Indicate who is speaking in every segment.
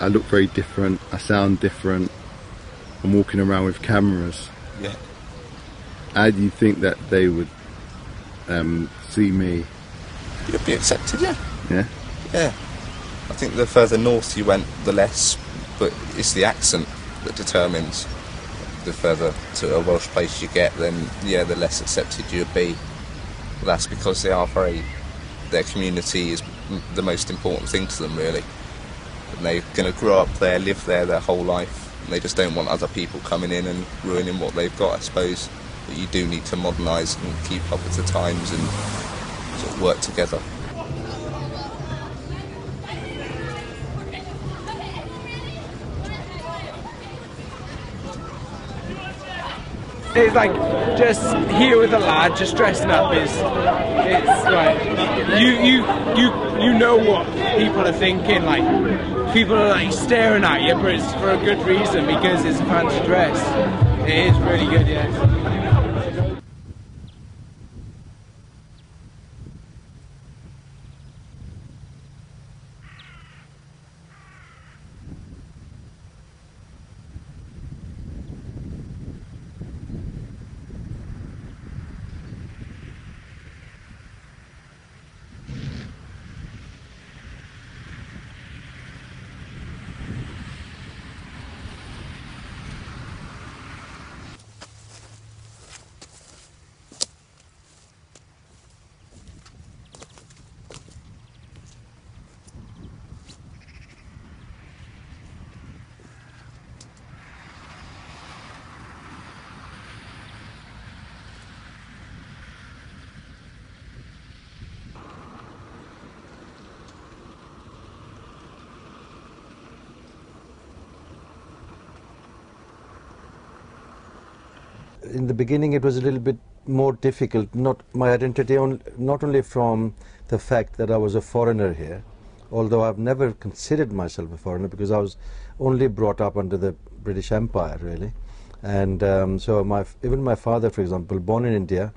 Speaker 1: I look very different, I sound different, I'm walking around with cameras.
Speaker 2: Yeah.
Speaker 1: How do you think that they would see me?
Speaker 2: You'd be accepted, yeah.
Speaker 1: Yeah?
Speaker 2: Yeah. I think the further north you went, the less, but it's the accent that determines. The further to a Welsh place you get, then yeah, the less accepted you'd be. But that's because they are their community is the most important thing to them, really. And they're going to grow up there, live there their whole life, and they just don't want other people coming in and ruining what they've got, I suppose. But you do need to modernise and keep up with the times and sort of work together.
Speaker 3: It's like just here with a lad, just dressing up. It's like you know what people are thinking. Like people are like staring at you, but it's for a good reason because it's a fancy dress. It is really good, yeah.
Speaker 4: In the beginning it was a little bit more difficult, not only from the fact that I was a foreigner here, although I've never considered myself a foreigner because I was only brought up under the British Empire, really. And so even my father, for example, born in India,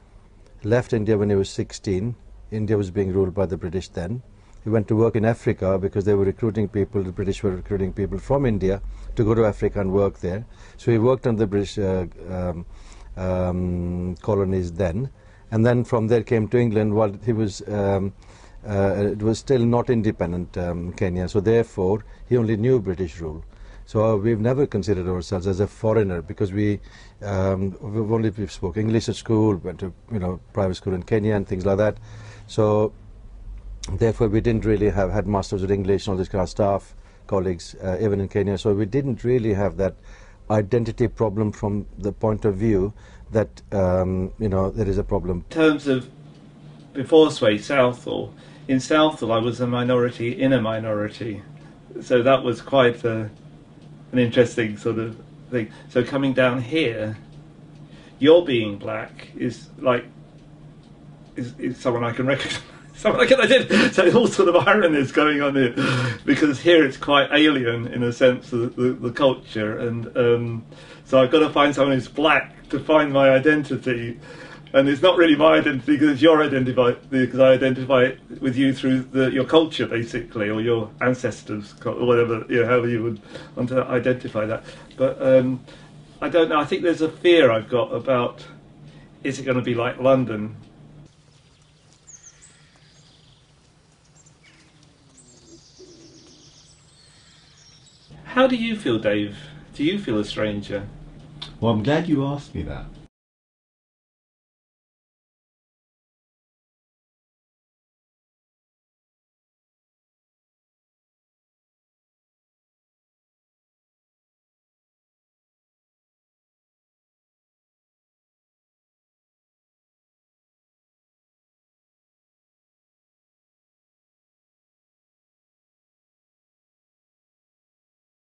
Speaker 4: left India when he was 16. India was being ruled by the British then. He went to work in Africa because they were recruiting people, the British were recruiting people from India to go to Africa and work there. So he worked on the British colonies then, and then from there came to England while he was it was still not independent Kenya, so therefore he only knew British rule. So we've never considered ourselves as a foreigner because we've spoke English at school, went to private school in Kenya and things like that. So therefore we didn't really have headmasters of English and all this kind of stuff, colleagues even in Kenya. So we didn't really have that identity problem from the point of view that there is a problem.
Speaker 5: In terms of before Sway Southall, in Southall I was a minority in a minority, so that was quite an interesting sort of thing. So coming down here, your being black is like is someone I can recognise. So all sort of ironies going on here, because here it's quite alien in a sense of the culture, and so I've got to find someone who's black to find my identity, and it's not really my identity because it's your identity, because I identify with you through your culture basically, or your ancestors, or whatever, however you would want to identify that. But I don't know. I think there's a fear I've got about, is it going to be like London? How do you feel, Dave? Do you feel a stranger?
Speaker 6: Well, I'm glad you asked me that,